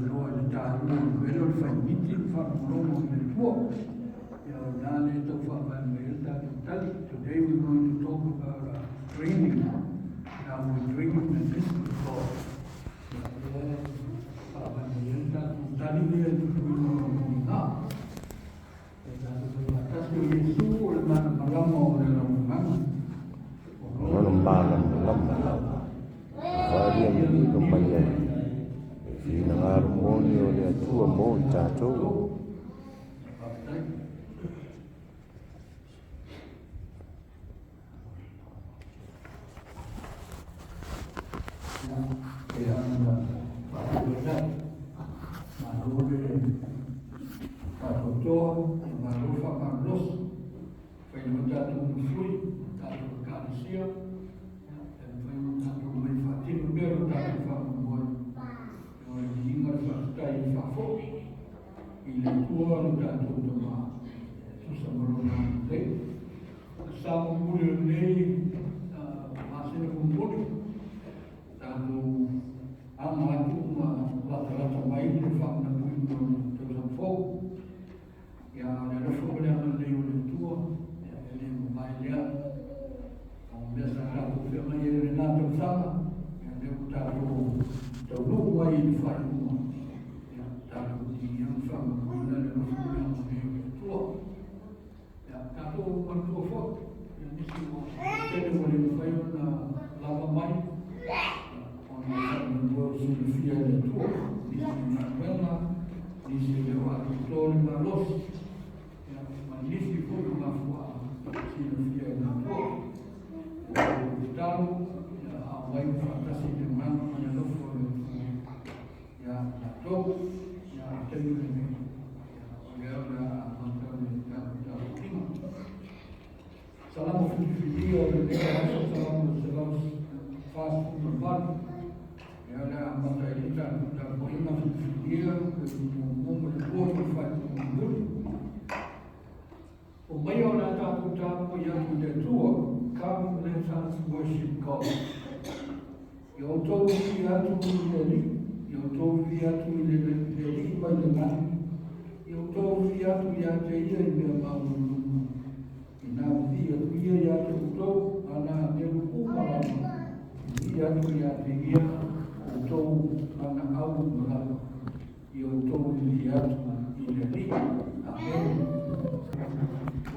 loa le tālua kuelo le whaimiti whakamorongo i le tua. Nāne tau whakai mai e tātou tali. Today we're going to talk about dreaming. Now we're dreaming and listening to God. Whakai mai e tātou tali lea tukuino ni ngā. Tātou Yesu o le mana malama o le raumanga. Orang balam malama. Varia menino maya. Fina harmoni o le atua mo i tātou. Come, let us worship God. Yo tovi atu ileli, yo tovi atu ileli by the man. Yo tovi atu ya te ia I mea maununu. Ina uti atu ia ya te utou, ana te umarama. Uti atu ya te ia, utou ana au marama. Yo tovi atu ileli. Amen.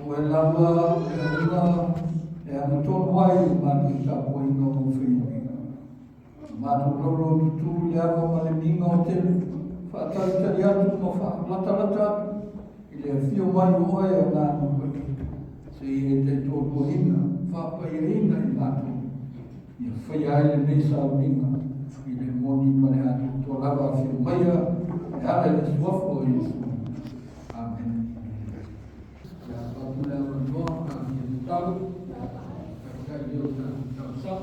O e lava, e alina, e ana tonu ai mani sa poinga o whiunga. Matu roro tutu le arwa ma le minga o tele. Whaatari atu no whaaplatarata atu. I le whio mai o oe o ngā nukari. Se I e te tōko hina, whaapairina I matu. I a whai ai le nesa o minga. I le moni ma le atu tō rawa whio maia. E ala le suafo o Yesu. Amen. Ia whapule au noa, ka ki e talu. Ka leo ka tau sa.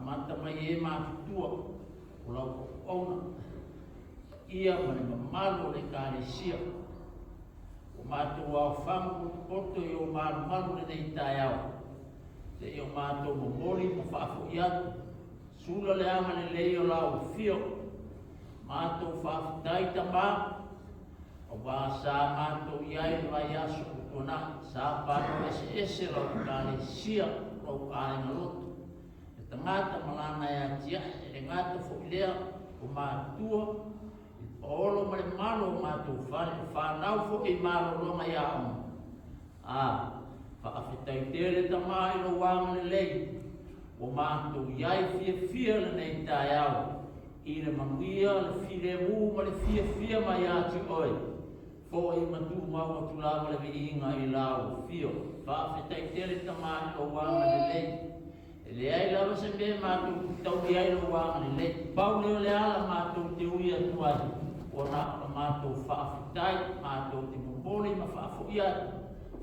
Mata mai e mātua o lau ona. Ia mani mamalo le kāresia. O mātua au whamu poto I o maru le nei tai au. Te I o mātua momori mo whaafu I atu. Sula le ama le lei o lau fio. Mātua whaafu taita mā. O wā sā mātua iai vai asu kutona. Sā pātua ese lau kāresia lau kārenga lotu. Ngata malana ya tia, ngata fo lea o mātua, o olo mare malo mātua whanau fo I malo ronga ia amu. Whaafetai tere ta mai no wāngane lei, o mātua iai fia le nei tai au, I le manuia le file mu ma le fia mai ati oi, fo I matu mau atu lawa le viinga I lau fio, whaafetai tere ta mai no wāngane lei, le ai lava se me mātou tau I ai no wāngane le. Pau leo le ala mātou te ui atu ai. ona o mātou whaafitai, mātou te mopoli ma whaafuia,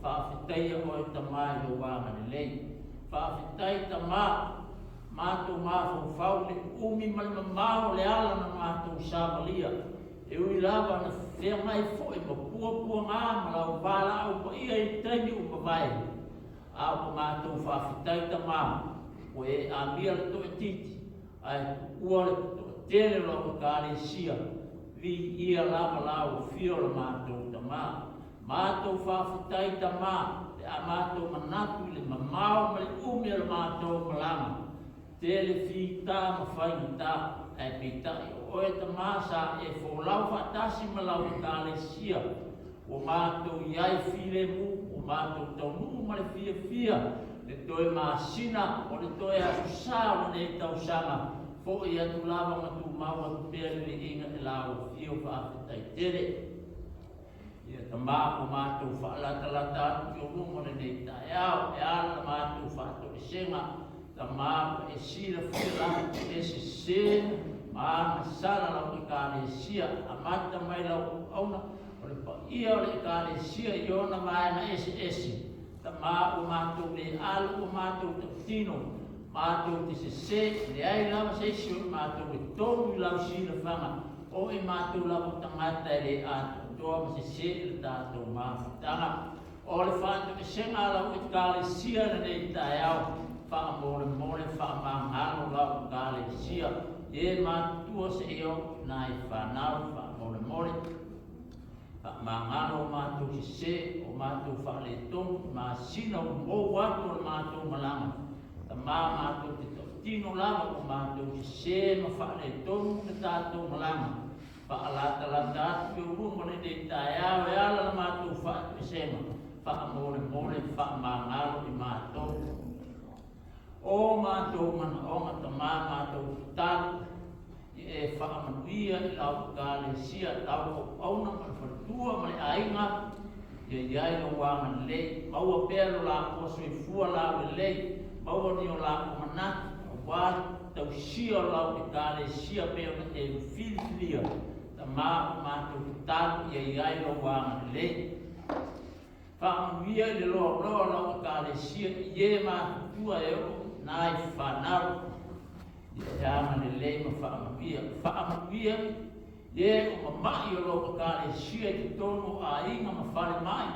whaafitai o e tamai lo wanga ni lei. Whaafitai tamā, mātou māwhau whau le umi mali mamao le ala na mātou sāmalia. E ui lava na whea mai fo e ma pua ngā malau wala au pa ia i taini upa vai. Au pa mātou whaafitai tamā, o e amia le to e titi, ai ua le to e tele lo kāre sia, vi ia lava lau fio le mātou tamā. Mātou whaafitai tamā, te a mātou manatu le mamao mali umi le mātou malama. Tele fi tā ma whainga tā, e pitai o e tamā sa e wholau whatasi malau i kāre sia, o mātou iai file mu, o mātou tau mu male fia, le toe māsina, o le toe asusā o nei tau sanga, fo i atu lava matu maua tu pēle le inga e lau fio whaafitai tere. Ia tamā o mātou whaalata atu i o rungo le nei tai au, e ala mātou whaatou e senga, tamā e sira whila, e se ma sala lau i kāre sia, a mata mai lau auna, o le pa ia o le kāre sia i ona mai na ese. Tamā o mātou le alu o mātou te tino, mātou te se, le ai lava se si o mātou e tōru i lau sina whanga, o i mātou lau tangata e le atu, toa ma se le tātou māwhitanga. O le whantu e senga lau i kāre sia na nei tai au, wha mole wha lau kāre sia, e mātua se eo nai whanau wha mole. Mangano mātou se o mātou whaale tonu, mā sina o mou atu o mātou malanga. Ta mā mātou te tino lava o mātou se ma whaale tonu na tātou malanga. Whaalata lata atu e urungo ne te tai au e ala na mātou whaatu e sema. Whaamole wha mangano i mātou. O mātou mana onga ta mā mātou tālu. E whaamanuia i lau kāle sia lau o auna ma whatua ma le ainga ia iai lo wanga lei maua pēlo la koso i fua lau le lei maua ni o la manati wā tau sia lau i kāle sia pēo na e whililia ta mā mātou tālu ia iai lo wanga lei whaamanuia i le loa lau i kāle sia ie mātua e o nai whanau ia ama le lei ma whaamanuia, ie o mamai o loka kāre sia i te tono a inga ma whare mai.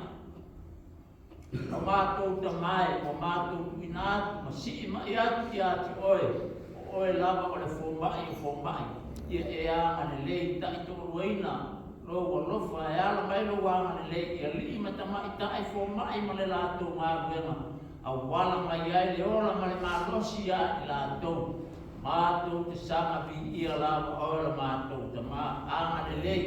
O mātou ta mai, o mātou tuinatu, ma si mai atu ki ati oe, o oe lava o le whomai. Ia e ama le lei ta i toro eina, roa lofa e ala mai lo wanga le lei, ia li ma ta mai ta i whomai ma le lātou ngā ruenga, a wala mai ai le ola ma le mālosi a i lātou. Mātou te sanga vi ia lava ola mātou ta mā anga le lei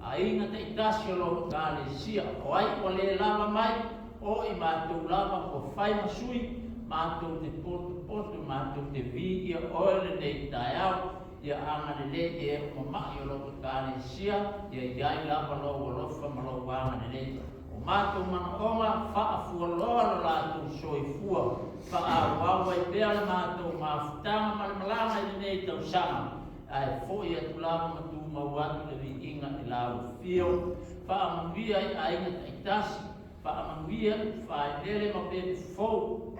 a inga te itasi o loka kāle sia o ai o le lava mai o i mātou lava o whai masui mātou te potu mātou te vi ia ola nei tai au ia anga le lei e o mamai o loka kāle sia ia iai lava lofa ma lo anga le lei o mātou mana onga whaafua loa lo lātou soifua whaawawa i pēr mātou mawhitanga malamalanga i nei tau sanga. Ai fōi atu lava matu mawatu le vi inga i lau whio. Whaamanuia i ainga taitasi. Whaamanuia whae lele ma pepe fōu.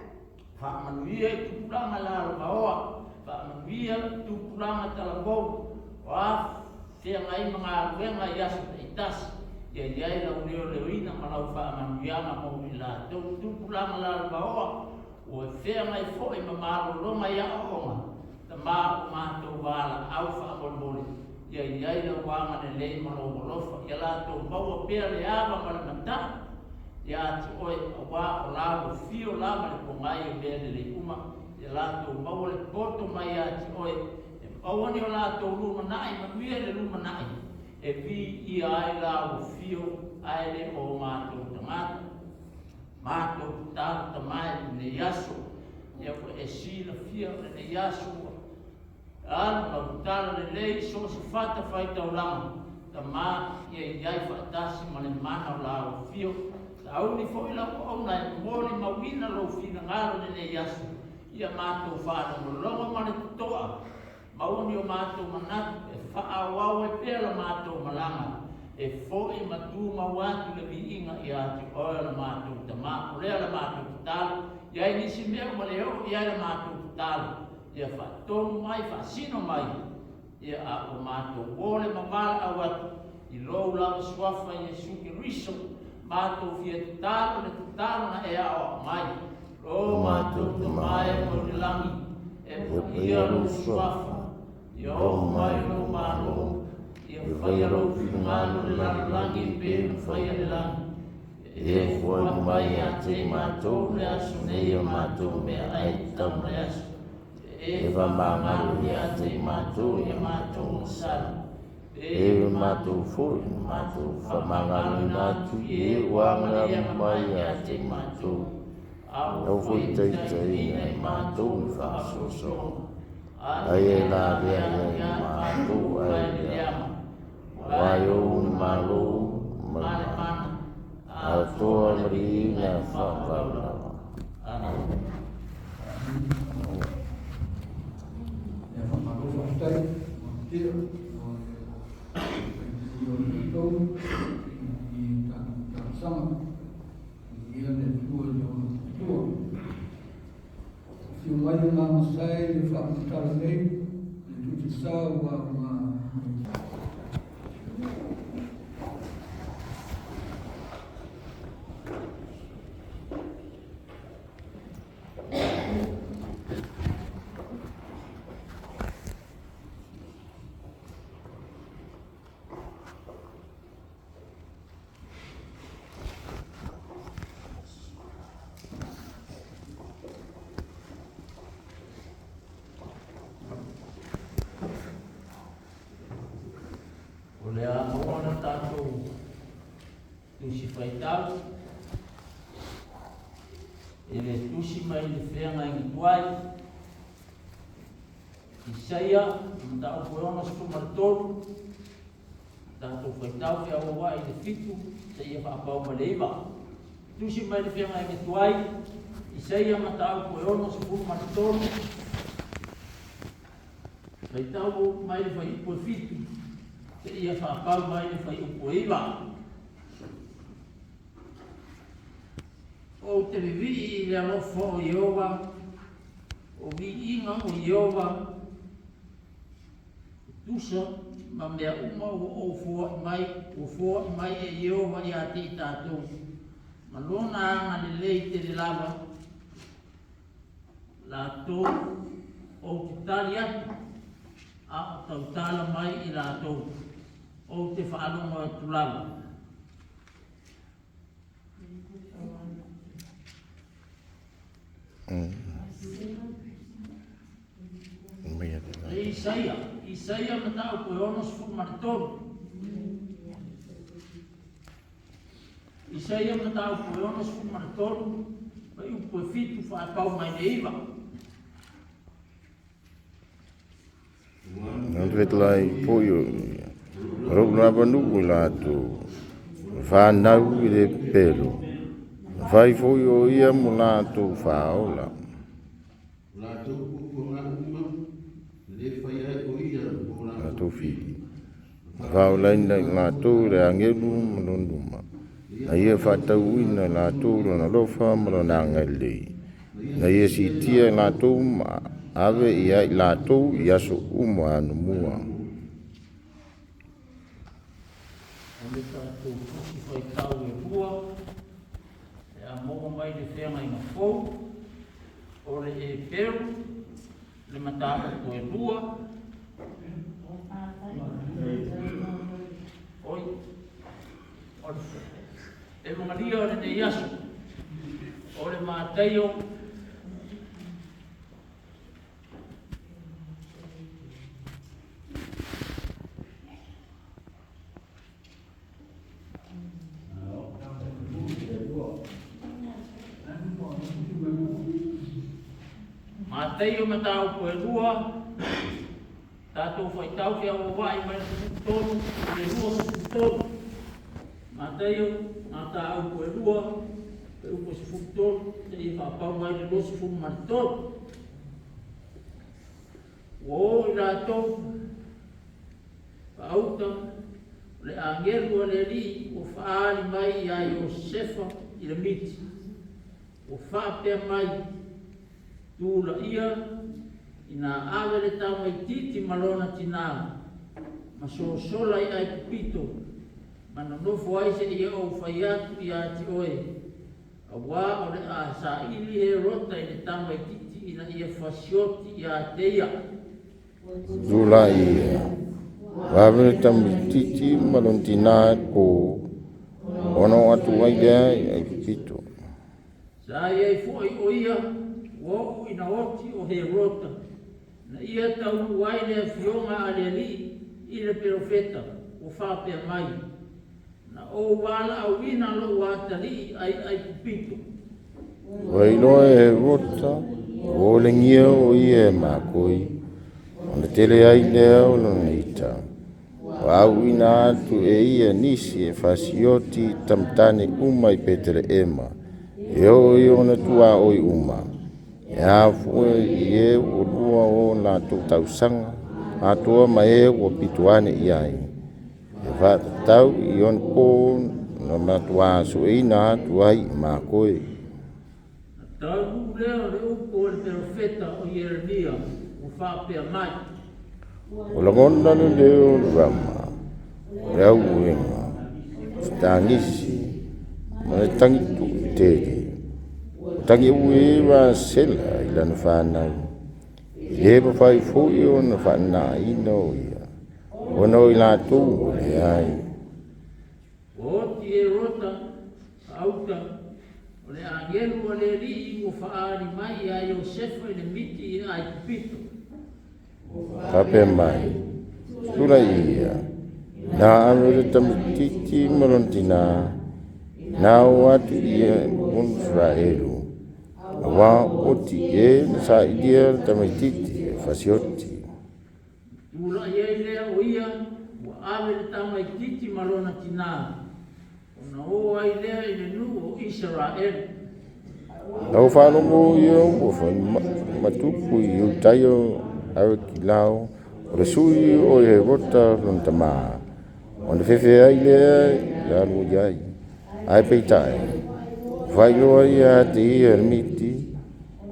Whaamanuia i tupuranga lalo maoa. Whaamanuia i tupuranga talabou. Wā whia ngai mga ruenga i asu taitasi. Ia iai lau leo leoina ma lau whaamanuianga mo i la tupuranga lalo maoa. O e whea mai fōi ma māro longa ia onga, ta mā o mātou wāla au whaamolmoli. Ia iai la wānga ne lei maro morofa, ia lātou maua pēr le awa ma le mata. Ia ati oe a wā o lāgo fio lama le pongai o mele le uma. Ia lātou maua le poto mai ati oe. E mawani o lātou luma nai, ma nuia le luma nai. E vi ia ai lāgo fio, ai le o mātou tangata. Mātou tāta mai ne yaso, ia ko e sila fia ne yaso. Ana lau tāla le lei so se whata whai tau lama. Ta mā ia iai whaatasi ma le mana o lao fio. Ta auni fo ila ko auna e mōni mawina lau fina ngaro ne yaso. Ia mātou whāna mo longa ma le toa. mauni o mātou manatu, e whaawau e pēla mātou malanga, e fōi matu mawatu le viinga i atu oe la mātou ta mā, o lea la mātou ta tālu, iai nisi mea ma leo, iai la mātou ta tālu, ia whatonu mai, whasino mai, ia a o mātou ole mamala au atu, i lou lava swafa i Yesu ki riso, mātou fia ta tālu, le ta tālu na e ao mai, o mātou ta mai e koni langi, e ia lo swafa, ia o mai lo mālo, ia whaia lo whingano le langi pe whaia le langi. E fwoi mai a te mātou le asu nei o mātou mea ai tau le asu. E whamangaru i a te mātou i a mātou masala. E mātou fwoi, mātou whamangaru nātu i e wanga mai a te mātou. Au fwoi teitei nei mātou i whaasoso. Ai e la rea nei mātou ai rea. Wai o malo mana. A toa marina whakaulawa. E whamaro whastai, o tira, o tōu, i tāsama, i ane tua i o tua. Si o mai o ngā masai le whakatara nei, le tuti sā wa ngā lea moana tātou tusi whaitau, e le tusi mai le whenga ingi tuai, Isaia, mtau koeona siku maritoru, tātou whaitau whia wawa i le fitu, sa ia whaapau ma le iwa. Tusi mai le whenga ingi tuai, Isaia mtau koeona siku maritoru, whaitau mai le whaipu e fitu, se ia whaapau mai le whai upo iwa. O te vivi i le alofo o Ieova, o vi inga o Ieova, tusa ma mea uma o fua i mai e Ieova i ati i tātou. Ma lona anga le lei te le lava, la tō o te tali atu, a o tau tala mai i la tō. O te whaalonga e tulawa. Isaia matau koe onos fumaritoru. Isaia matau koe onos fumaritoru, pai upo e fitu whaapau mai ne iwa. Nā whetlai poio, rōna wanuku lātu, whānau i le pēro. Whai foi o ia mo lātu whaola. Lātu whiri. Whaola ina lātu re angelu malonduma. Na ia whatau ina lātu rona lofa malona angelei. Na ia si tia lātu ma ave ia lātu i aso umo anu mua. O le tātou tusi whaitau e rua, e a moa mai le whenga i ngafou, o le e peru, le mataka ko e rua, oi, e mangaria o le ne iaso, o le māteio, Mateio matau koe rua, tātou whaitau ki awa wai mai se tonu, le rua se tonu. Mateio, matau koe rua, pe upo se tonu, te i whapau mai le rua se tonu. o i rātou, auta, le angelu o le li, o whaari mai a Iosefa i le miti. O whapea mai, tūla ia, ina awe le tau mai titi malona tina, ma so sola i ai pupito, ma no nofo aise ia o whai atu i ati oe. A wā o le a sa ili he rota i le tau mai titi, ina ia whasioti i a teia. Zula ia. Wawere tamu titi malon tina ko ono atu waidea i ai pupito. Sa ia i fua i o ia, wo ina oti o he rota. Na ia tau wai le fionga a le li i le perofeta o whapea mai. Na o wala au ina lo watali ai pupito. Wailoa e rota, o le ngia o ia e makoi. O le tele ai lea o lona ita. O au ina atu e ia nisi e whasioti tamtane uma i Petere Ema. E o i ona tua o i uma. E hafue i e o lua o la tausanga. A toa ma e o pituane i ai. E whatatau i on po no na tua so e ina atu ai ma koe. Tau leo le upo le perofeta o Yeremia o whapea mai. O la ngona le leo rama. Rau uenga. Stangisi. Ma le tangitu teke. Tangi ue wa sela i lana whanau. I epa whai fui o na whana ino ia. O no i la tū le ai. O ti e rota, auta, o le angelu o le ri o whaari mai a Iosefa i le miti i ai pupito. Kape mai. Sula ia. Na amere tamititi marontina. Na watu ia Israelu. Wa oti e sa idia tamititi fasioti. Tula ia i lea o ia, o awe le tama i titi malona tina. O na o ai lea i le nu o Israel. Lau whanongo ia o matupu i utaio awe ki lao. O le sui o he rota lon tamaa. O le fefe ai lea i alu iai. Ai peitai. Whailoa ia te ia miti.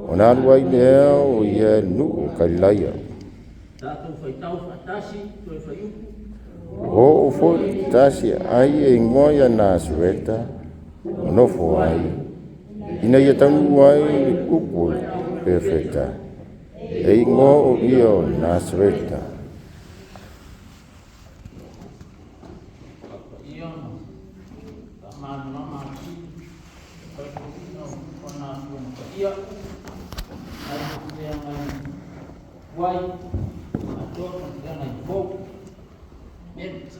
O nā lua i lea o ia nu o kailaia. Tātou whaitau whatasi, toi whaiupu. O fo tasi ai e ngoia na sueta. O nofo ai. Ina ia tanu ai kupu perfecta. E ingo o ia o na sueta. Wai, ator dengan ibu, net.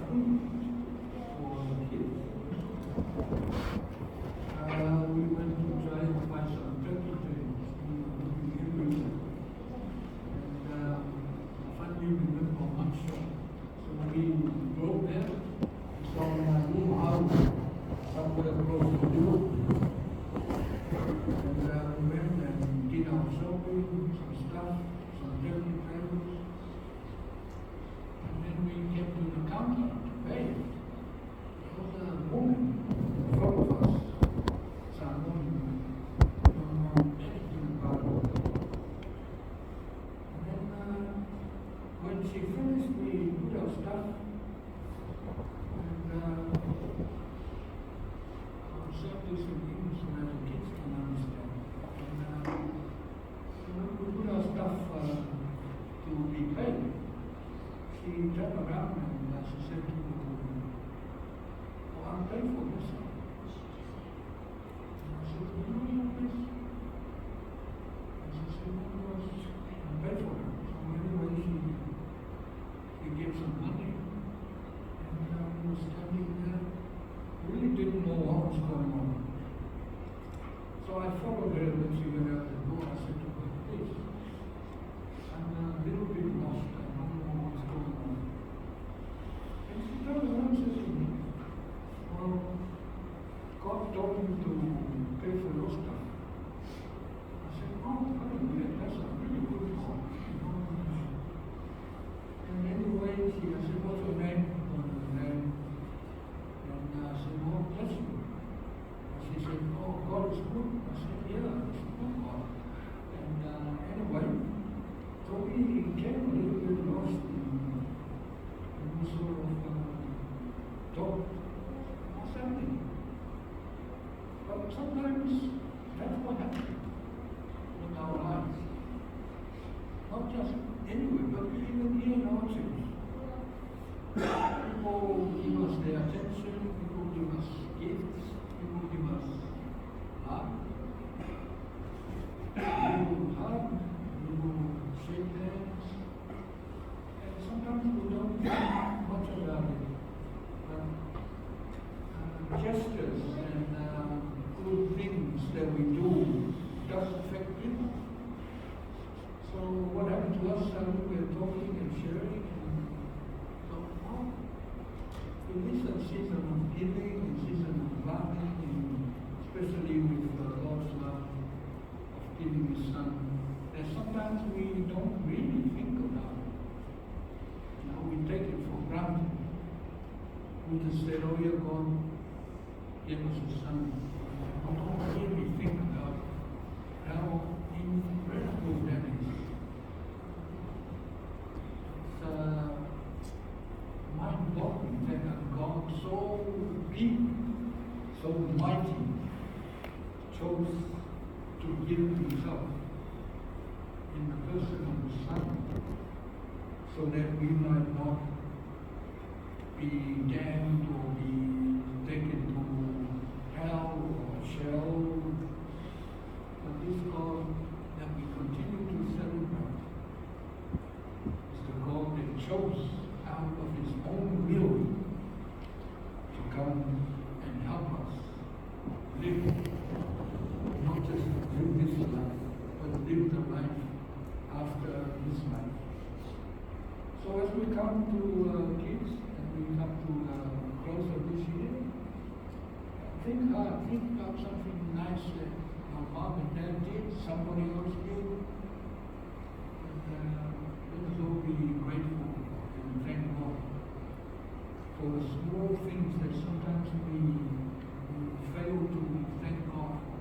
food for kids. We went to try to buy some turkey trays everywhere. And finally we went for one shop. So we drove there, saw a new house somewhere close to Europe. And we went and did our shopping, some stuff, some turkey trays. And then we came to the counter to pay. There was a woman in front of us. Some woman, don't know anything about it. And then when she finished, we put our stuff. And our service in English and the kids can understand. And when we put our stuff to be paid, she turned around and she said to me, "Oh, I'm paid for this." And I said, "You know your place?" And she said, "No, I'm paid for it." So anyway, she gave some money. And we were standing there. Really didn't know what was going on. So I followed her when she went out the door. I said to her, "Please, I'm a little bit lost. I don't know what's going on." And she turned around and said to me, "Well, God told me to pay for your stuff." I said, "Oh, hallelujah, that's a really good call." And anyway, I said, "What's your name?" And I said, "Oh, bless you." And she said, "Oh, God is good." I said, "Yeah, it's good God." And anyway, so we came a little bit lost and we sort of thought, what's happening? But sometimes that's what happens in our lives. Not just anywhere, but even here in our church. People give us their attention, people give us gifts, people give us love. We will hug, we will shake hands, and sometimes we don't think much about it. But gestures and good things that we do does affect people. So what happened to us, we were talking and sharing, and thought, oh, it is a season of giving, a season of loving, and especially with God's love of giving His Son. And sometimes we don't really think about it. You know, we take it for granted. We just say, "Oh yeah, God gave us His Son." We don't really think about how incredible that is. It's mind-boggling that a God so big, so mighty, chose to give Himself in the person of the Son, so that we might not be damned or be taken to hell or shell. But this God that we continue to celebrate is the God that chose out of His own will to come and help us live, not just live this life, but live the life after this life. So as we come to kids and we come to close of this year, think about something nice that our mom and dad did, somebody else did, and let's all be grateful and thank God for the small things that sometimes we fail to thank God for.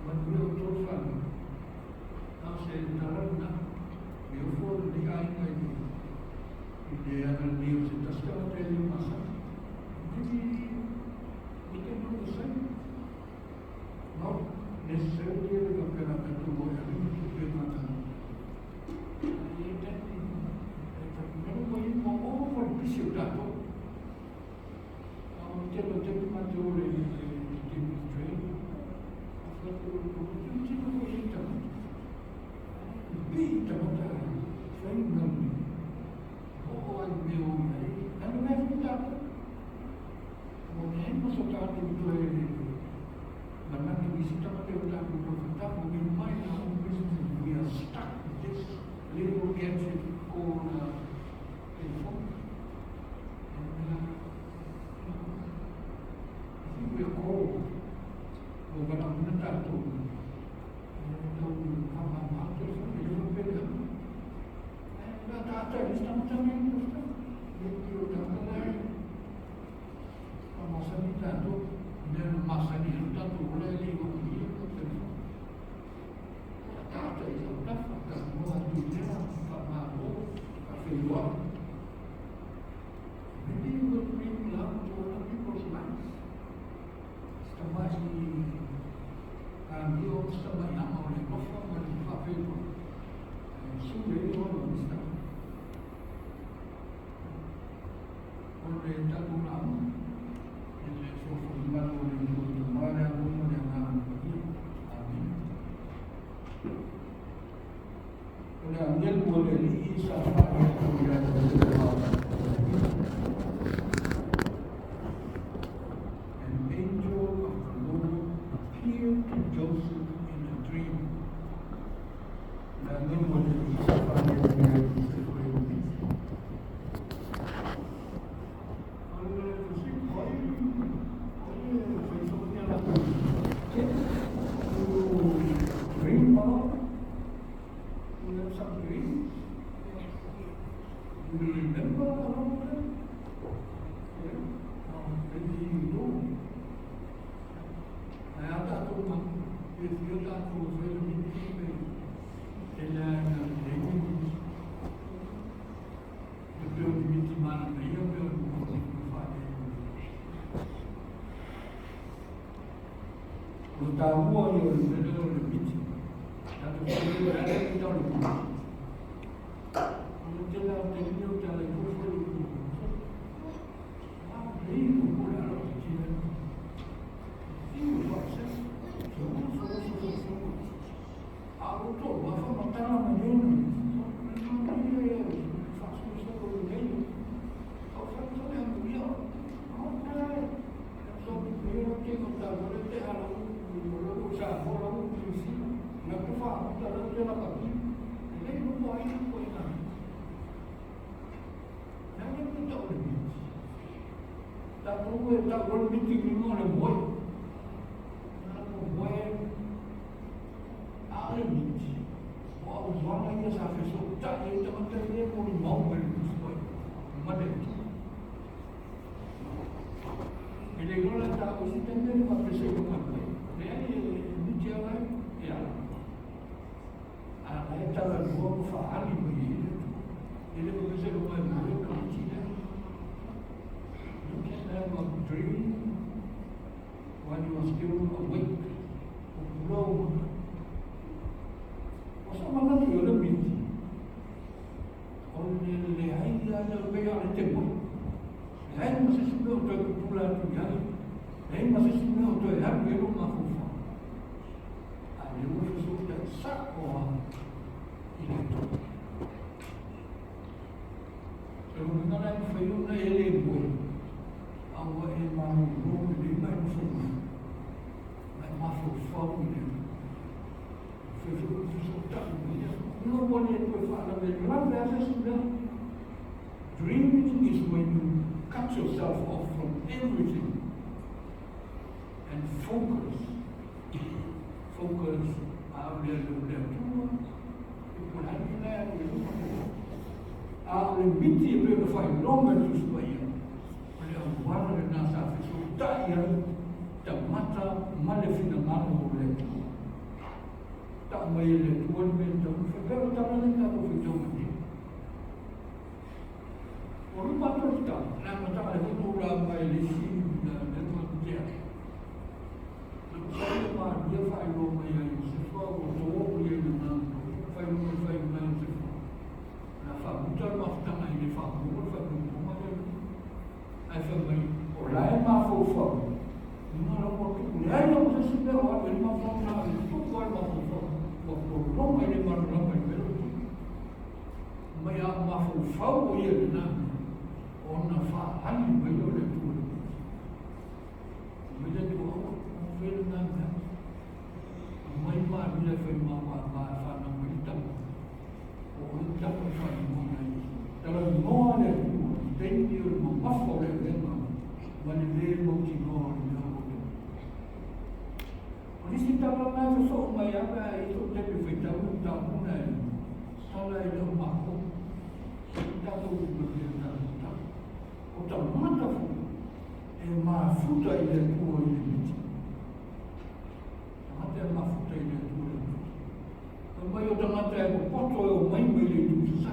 When we are told, now say, "Narana, therefore the eye may be." If they have a news, it does not tell you myself. Maybe we can do the same. Not necessarily the Kapelaka to go having to pay money. Remember, you go over the bishop dato. Tell the Majo in the train. After the train, isi tama te uta kuto whatapu me mai na home business. We are stuck with this little gadget called telephone. And I think we are called over a minute or two. Maybe you will bring love to other people's lives. Io stavo in amore, non fa male, fa freddo. Su di loro non sta. Quando è stato un anno, il suo formato di mare a uno di una Ora nel cuore lì sa fare An angel of the Lord appeared to Joseph in a dream. And then what did he say? Dream about? You have some dreams? You remember about them? Yeah? Maybe you don't. I have that one. If you got to very big Utaamua hiyo ndio limiti. Na tukiwa na ndio limiti. Unataka kutengeneza utaratibu fulani. Hii kukula na kuchina. Hii basi. Auto, wafanya matana maneno. Tak boleh bikin lima orang buat. Kalau buat, ada bikin. Wah, orang yang sampai tak dia teman-teman dia pun mau berbuat. Mana itu? Jadi kalau tak usi tender macam sesuatu apa? Dia ni jalan, ya. Ada cara dua faham ini. Jadi begitu rumah boleh kerja. Have a dream when you are still awake, grown. Sama lagi ada mimpi. Orang yang lain ada banyak ada tempat. Lain masih sudah untuk pulang tu yang, lain masih sudah untuk yang baru mahufa. Ada orang sudah sak orang itu. Kalau kita nak film nak elok pun. Awak memang belum dimana semua, masuk formula. Sesuatu tak boleh. No boleh berfaham dalam bahasa sudah. Dreaming is when you cut yourself off from everything and focus. Focus. Ada tua. Ipulah kita ada mimpi berfaham lama tu supaya. Warna nasa tak yang tak mata malefina malu oleh tak maile tuan bentang kalau tak ada tak begitu mesti orang patut tak nama tak ada orang maile sini dan macam saya mah dia file maile sesuatu orang dia dengan file maile sesuatu na fabutar mafta maile fabutar Essa mãe, olhar é uma fofa. Não era uma mulher, não se super hora, ele não falou nada, tudo era uma fofa. O não ele não pelo. Mas há uma fofa ou ele não. Ou na fa, ali melhor é tudo. Mas é tudo, não fez nada. le fai mama whana mwita. O ita ko whai mwana i. Tala noa le tua, teini o le mamafo le venga. Mani le mo ki noa le mea o le. O nisi tala mai so so mai anga i so tepe whai tau ta muna e. Tala e le mako. Tata o le mea ta. O ta mata fu. E maa futa i le tua i le miti. Tangata e maa futa i le tua i le miti. Ka mai o tangata e ko poto e o mai mai le tu sa.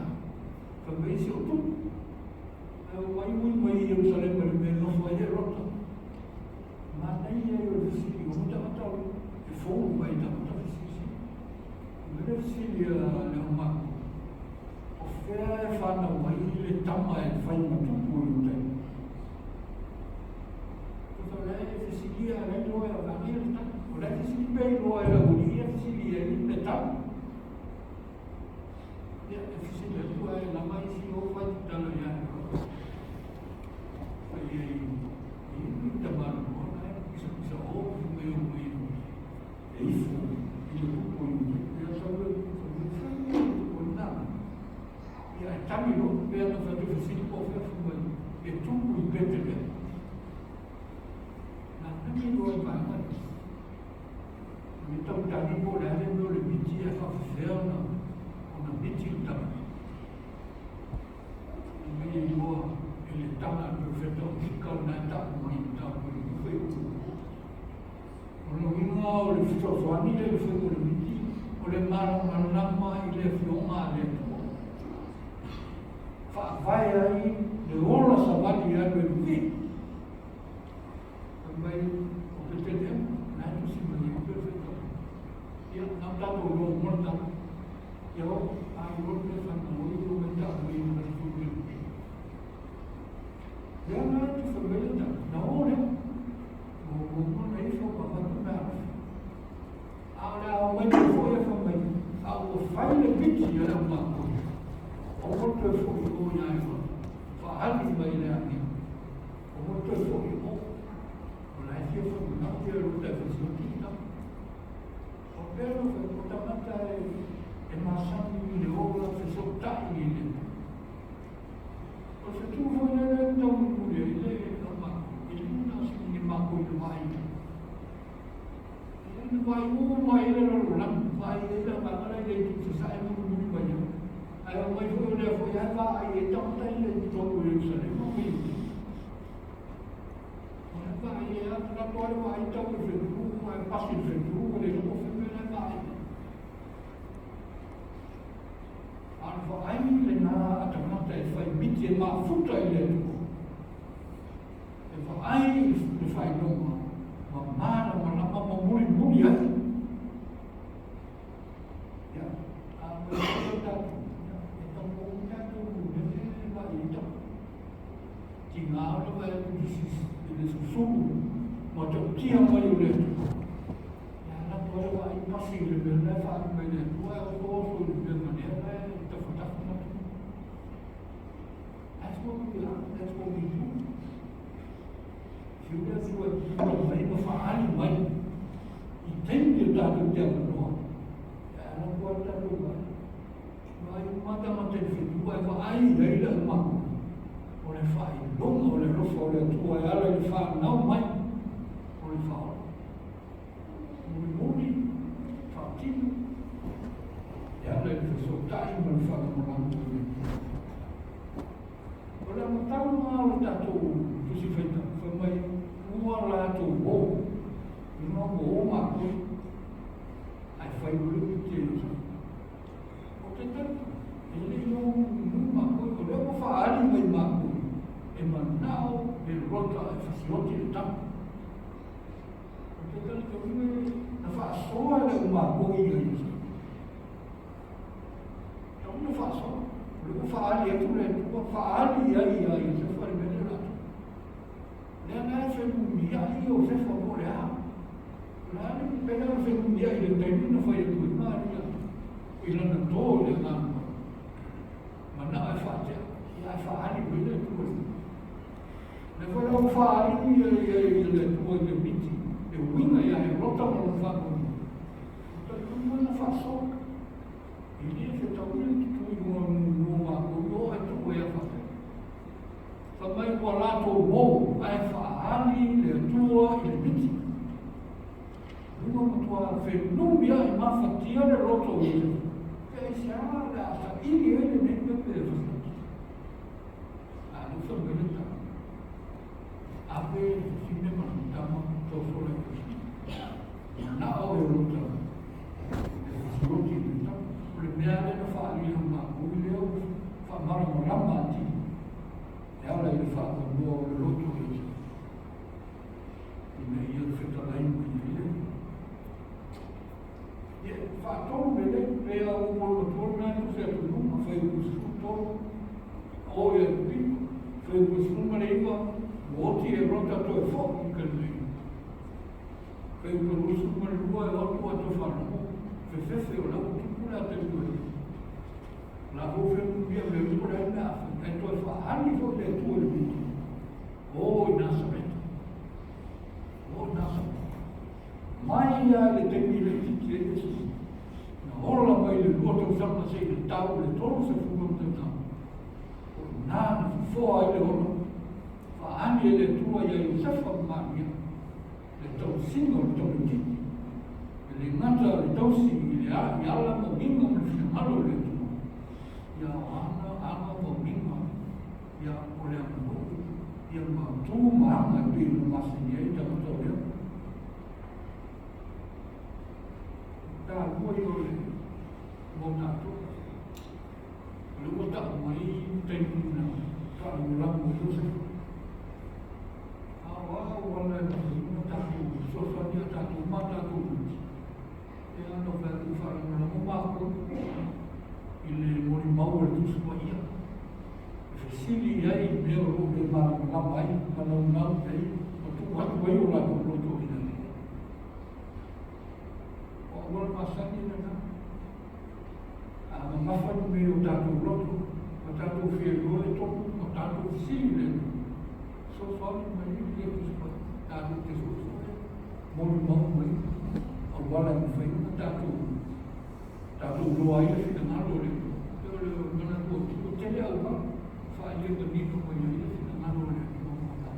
Ka mai si o tu. E o mai mai mai i Jerusalem le me no fai e rota. Ma nei e o le sili o tangata o e fou mai tangata le sili. Me le sili le o mako. O fea e whana mai le tama e whai matupu i o tei. Lei fisilia lei lo era la realtà o lei si bello era unia fisilia in metà ya fisilia tua è la mai si o fa tutta la ya e in tamano no so o meio e isso il gruppo io so con nada e a tamino per la fare fisilia può fare e tu puoi vedere. Ini dua banget. Kita tadi boleh ada boleh biji apa fairna, ona biji tak. Ini dua ele tangan perfecto fikal nata main tak boleh. Kalau ingat oleh filosofi ni le foi boleh biji, oleh malam lama ile fioma le. Vai aí de ola sabati ya bebê. Também o PTD, não é possível nem perfeito. E não está todo mundo morto. Eu acho que é fantástico o mental do indivíduo. Já não é diferente. Não é? O mundo é isso para fazer. Agora o momento foi a família. O filho bicho era uma coisa. O outro foi o nhaio. Faz bem lá aqui. O outro foi o que foi não ter o da visita. O pelo foi o tamata é maçã de ouro que só tá ele. O que tu foi né então mulher ele não nasce nem maco de vai. Ele vai ele não vai ele vai ele que sai muito bem. Aí o mais foi ele foi vai então tá ele todo ele sabe não vai na tua vai então o futuro vai passar o futuro ele não foi bem vai alfa ainda na atamata foi bitte ma futa ele e vai ai fai não mara ma muri aí já a então o tanto vai então tinha aula vai ele susu macam dia mai oleh anak boleh buat pasti lebih lepas macam dua atau lebih mana kita fokus macam that's what we do sudah mai berfaal mai itu kita kerja berdua anak buat tak buat mai mata-mata itu buat ai dari rumah oleh fai long oleh rofa oleh tua ala il fa não mai oleh fa muri fatinho e ala il soltai mal fa non olha matar uma tato tu se feita foi mai uma lá tu bom e não bom uma coisa aí foi o que o que tanto ele não uma coisa eu vou falar em bem mago emanau berrota efisiente de tempo. Então que eu não faço só uma coisa isso. Então não faço. Eu faço ali tudo, eu faço ali isso foi melhor. Não é feito um dia e eu sei como olhar. Lá ele pega o feito um dia e ele termina foi tudo mais. Ele não todo não. Mas não é fácil. E a fazer ele tudo. Depois eu falo e ele depois de 20, eu vinha e a rota não faz. Então não wili ki tui ngā koi o e tuku e whake. Whamai kua lato mou, ai whaali le tua i le miti. Runga matua whenumi ai mawhatia le roto i le. Kei se ala le asa ili e le nei pepe e whake. A lusa mereta. Ape sime manutama toso le kusi. Na o e rota. Roti rita. Ule mea le na whaali le ma kui leo. Whamara marama ati. E ala i le whaaka mua o le roto i le. I me ia le whetalai mui i le. E whaatoro me le pea o molo toro mea tu se atu numa. Whai kusi toro. O e pipo. Whai kusi numa le iwa. Oti e rota to e foki i kanui. Whai kusi numa le lua e otu a to whanamo. Whewhewhe o lau tukura te lua. La hofe mia me lua e mea. E to e whaani fo le tua le biti. O i nasa meta. O nasa meta. Mai ia le temi le titi e tesi. Na ola mai le lua tau sama se le tau le toro se fuga te tau. O nana fua ai le ola. Whaani e le tua ia i sefa mamia. Le tau singa le tau le titi. E le ngata le tau si i le a i ala mo minga mo le whiamalo le tua. Ia ana mo minga. Ia o le anu. Ia ma tū maanga i pēnu masini e tau tau leo. Tā lua i o le mo tātou. Le ua tāu mai tēnu na kāu lamu i ose. Awa wala i tātou sosania tātou ma tātou uti. E ano whātu whāranga na mo māko. I le mori mau e tusu wa ia. Sili ai meo robe ma lamai, mana unau tei, o tu watu wai o lato roto ina le. O awal masani na na. A mamawhanu me o tātou roto, o tātou whiagoa e toku, o tātou sili le. So whanu mai i le kuspa, tātou te soso. Mori mau mai, o wala i whai na tātou roa i le whina ngaro le. Pero le mana kua tuko tele au ma. Ele é bonito com ele, na hora de montar.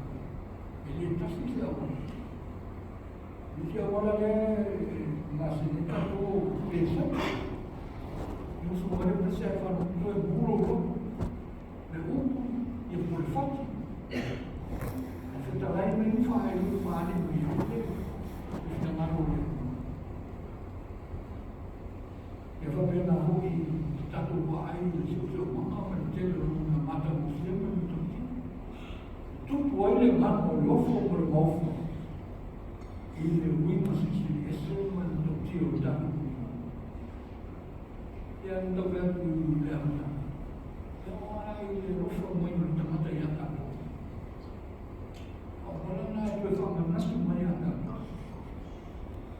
Ele está se salvando. E se agora é nascimento do pensar, não se pode pensar para o é burro, pergunto e por fato. Você está lá e não faz, não faz, não faz, está na hora. Eu vou ver na rua e está tudo aí, se o seu mamão ele mata muslim e tudo ele mata o lofo por lofo e o wimos se esse mas do tio da e anda vendo o lema então aí ele lofo muito da mata ya tá agora na é coisa mais manhã tá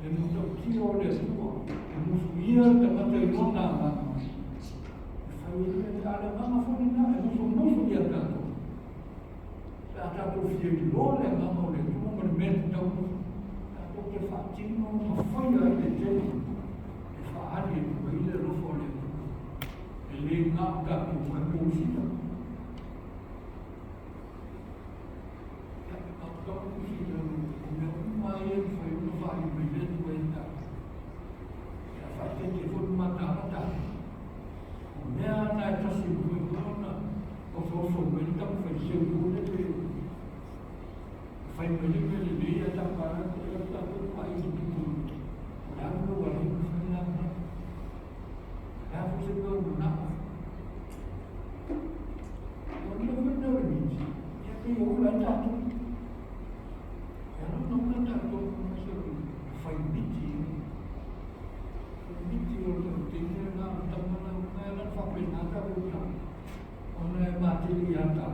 ele do tio ele sua o muslim da mata não nada ale mama foni na e non so dia tanto la tanto figlio loro e mamma le tu non mi tau tanto che fa tino ma foi a le te e fa ali quelle lo fole e le nata tu quando uscita e a uscita come mai e foi uno vai vedere questa e a fare che fu matata mea na e tasi mui kona o soso menta mo fai se mune te fai mele mele leia ta para te ta ko pai tu tu o la no wala no fai na la fu se no na o no me no ni ya te o la ta tu ya no na ta tu no se fai biti o te te na ta na fa penata buta ona e matili ata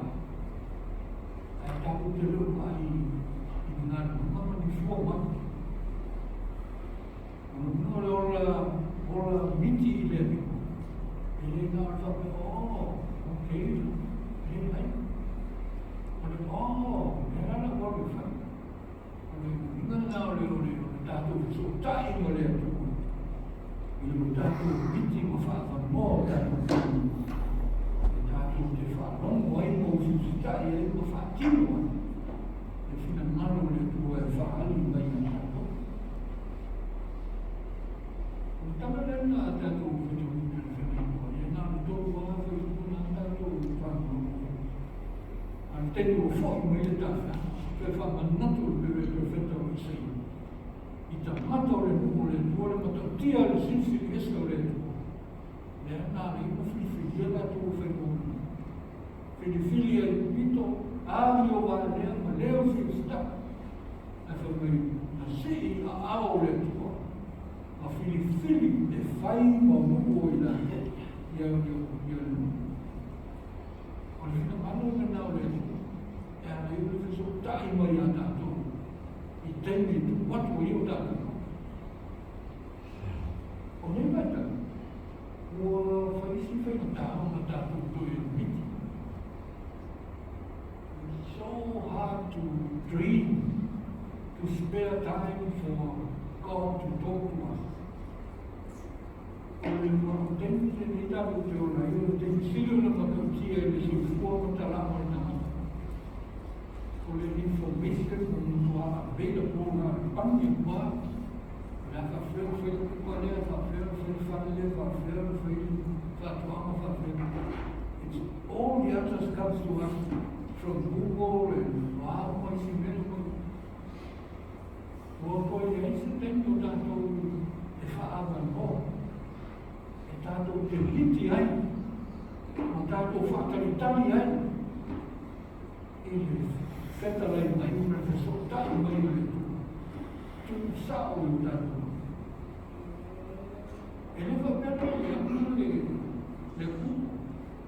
ai tapu te lo ai i ngā mama ni fuoma ona ora miti i le miko e le ngā fa pe ok e ai ona e rana kore fa ona ngā le o le tatu so tai mo le atu o tātou piti mo whaafanoa o tātou tātou te whaanongo ai mo whiwhitai ai mo whaatino ai. E whina mano le tua e whaali mai na tātou. O tamarena a tātou whitu whitu le whenua e nā le tōru wāwha i kuna tātou i whanongo. An tenu o whai mai le tāwha, pe whamanatu le whetau i sei. I ta mata o le numo le tua le matatia le sinsi i eska o le tua. Le ana le ina whiwhi ia la tō whenua. Whiwhili e pito, āri o wā lea, ma leo whiwhitaka. A whamai na sei a ao le tua. A whiwhili e whai ma muo i la ia le numo. O le whina mano me nao le tua. E ana i ule whiso tai mai a tātou. I teimi tu watu i o tātou. O nei mai tātou. Ua whaisi whaina tāo na tātou tui e miti. It's so hard to dream, to spare time for God to talk to us. O le mga temi te ni tātou te ora, i o temi siru na makautia e le si fua matalama i nā. O le information on tua available na pangi kua, la whawhero whero kua lea, whawhero whero whanele, whawhero whero whatuama whawhero. It's all the answers comes to us from Google and wow, mai si mero. Ua koe le aise tenu tātou e whaawa no. E tātou te hiti ai, o tātou whakaritari ai. E le whetalai mai una whesotai mai le tu sao i tātou. E le whapena le amuna le ku,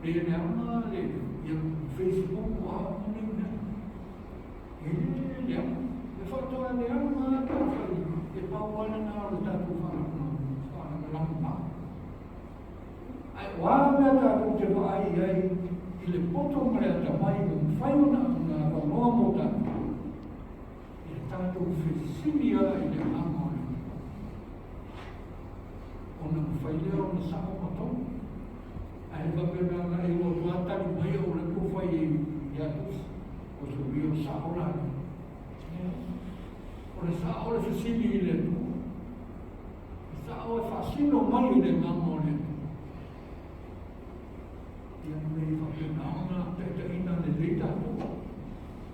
le amuna le Facebook o hao ni una. E le amuna, le whatoa le amuna tāwhai, e pauana nā o tātou whanakuna. Ai wāmea tātou te wai ai, i le poto mrea ta mai o whaiona na wanoa mo tātou. E tātou whisinia i le anga o le. O na mwhailea o na sao matou. Ai wapena na e o tuatari mai o le kufai i atus. O se rio sao rani. O le sao le whisini i le tu. Sao e whasino mai i le anga o le.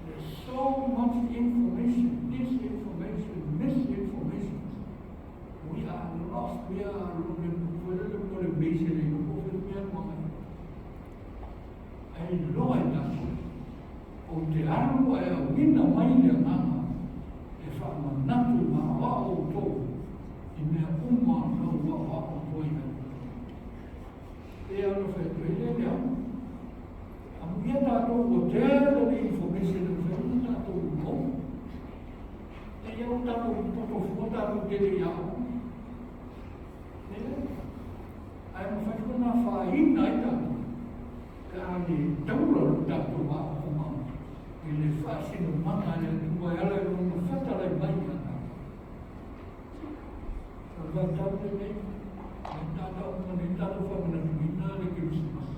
There's so much information, disinformation, misinformation. We are lost, we are looking for the basic ai loa i tātou. O te aru e a wina mai le nganga e whamanatu ma wao tō i mea uma no wao tō i hau. E anu whaetuele le au. Amu ia tātou o tēra le information e whaetu tātou no. E iau tātou poto fua tātou tere i au. Ai ma whaetu na whaina i tātou. Ka ni taura tātou wā o mau. I le whaasino mana le tua ala i rona whatalai mai ka tātou. Ka wā tātou nei. Ai tātou mani tātou whamana tumina le Christmas.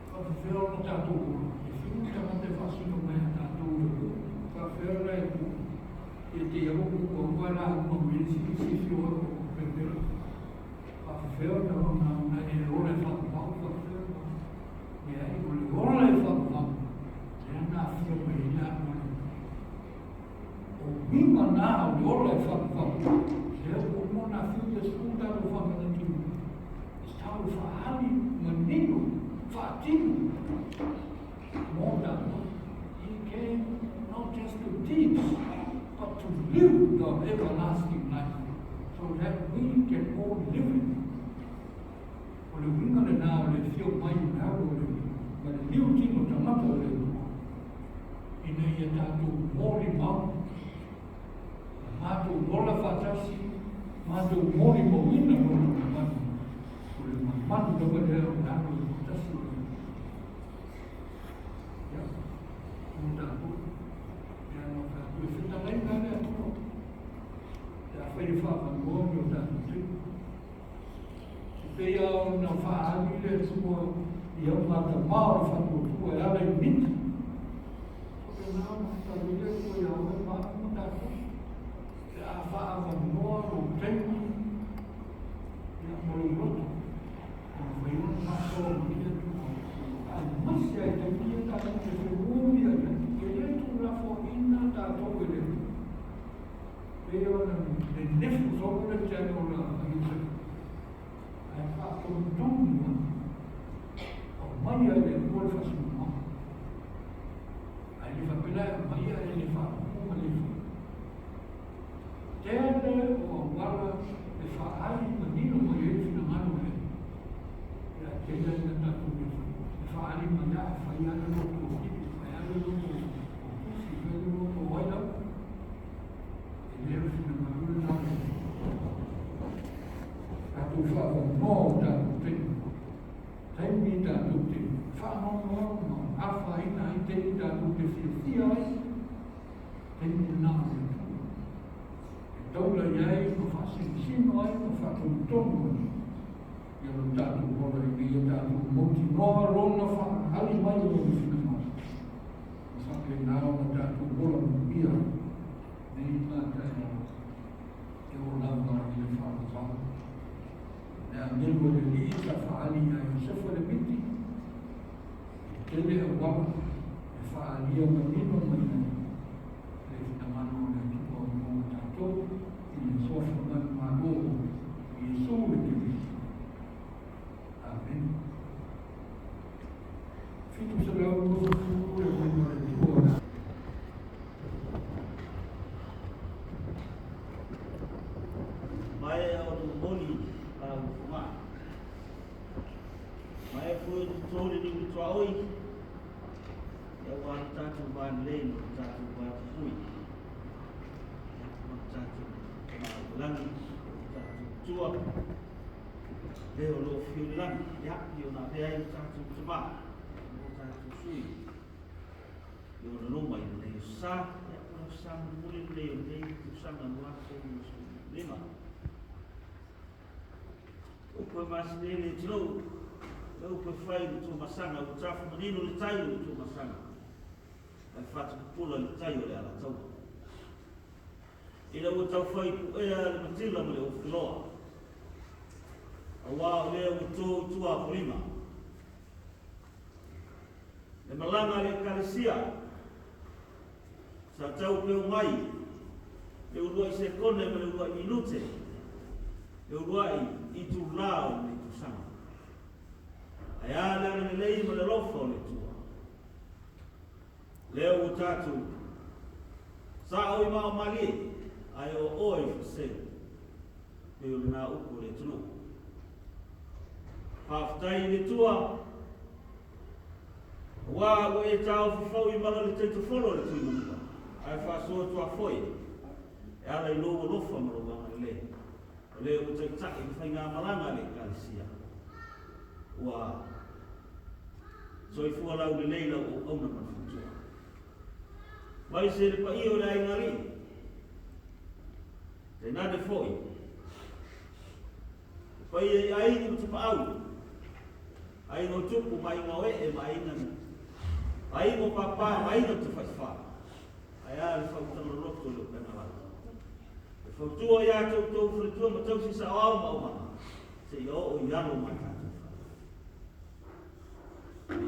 Ka whiwhero na tātou ora. E whiu tama te whaasino mai a tātou ora. Ka whiwhero na e pu. E te iau o wala no mesi si whio o pepera. Ka whiwhero na ona e ora whakapau ka whiwhero. E ai o le ora e whakapau. E ana whio mai i la mani. O mima nā o le ora e whakapau. E o mona whiu te skunta o whamana tiu. E tau whaali manino, whaatinu. Mōna, he came not just to teach, but to live the everlasting life, so that we can all live it. O le winga le nā o le whio mai o le hau o le, ma le liu tino tamata o le tua. I nei e tātou mōri mau, mātou nola whatasi, mātou mōri mawina o le manu. O le manu dawa lea o le hau o le whatasi o le. Ia, o tātou. Ia no tātou e whitalai ngā lea tō. Ia whairi whāwhangoa o tātou te. Pea o na whaani le tua i au mata mao whanu tua e ala i mita. Toke nā mata wile ko i au e maa mata e a wha awa noa o tengi i a moro roto. A whainga mata o mia tua. A masi ai te mia tata te whumia e le tu la fo ina tata o ele. Pea o na nefu sopo le tēno la i e whākontonga o mai ai le kore whasuma. Ai le whapena e mai ai le whākonga le wha. Tēne o wala le whaari manino mai e whina manu e. Ia tēne na tatu le wha. Le whaari mai a whai ana roto o hipi, whai ana roto o kusi, whai ana roto o waila. E le whina manu na le tu fava no da te mi da te fa no afa ina te da te fia te na e tola ia no fa sino ai no fa tu tongo ia no da tu bola i ia da tu monti no rona fa ali mai no fina no sa ke na no da tu bola ia nei na ta e o la ma i fa fa nilgo le li ita whaalia i sefa le miti. Tele a wama e whaalia manino mai le whina mano le tuko o mō tātou i le sofa manu mano i Yesu le te miti. Amen. Fitu se lau mō fu e mō le tuko na. Mai au moni mai foi tole ni tuoi ya wan tatu ban len tatu ban fui tatu lang tatu tua leo lo fiulan ya yo na te ai tatu tuma tatu fui yo no mai ne sa ya no sa muri le ne tu sa na wa se ni ma o ko mas ne tro eu que fai do masanga o trafu menino le taio do masanga ai fatu pula le taio le ala tau ila o tau fai pu e le matila mo le o filoa awa le o to tua prima le malanga le kalesia sa tau pe o mai le o rua i se kone me le rua i minute le o rua i tu lao le tu sanga ai ala le lei mo le lofo le tua leo o tatu sa o ima o mali ai o oi fse e o na upo le tunu haftai le tua wa o e tau fo i malo le tetu folo le tunu ai fa so tua foi e ala i logo lofo mo lo le le o te tak i fai ngā malanga le kalisia wa so i fua lau le leila o auna mafutua mai se le pa i o le ai ngari te nade foi pa i ai ni tupa au ai no tupu mai ngawe e mai ngana ai no papa mai no tupa fa ai ale fa utalo roto le kana la e fa tua ya to fritua ma tau si sa au ma se yo o yalo mai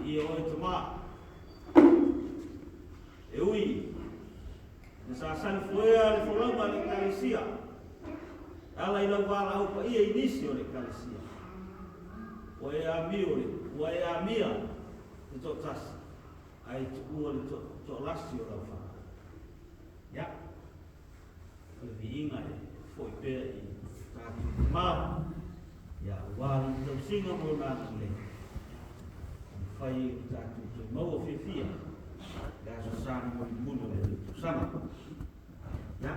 i o e tama e ui e sa san fuea le forama le kalesia ala ila wala au pa ia inisio le kalesia o e a mia le to tas ai tu le to lasio la fa ya le viinga e foi pe i ta ma ya wala to singa mo na le fai tatu mau fifia da sa mo mundo le sama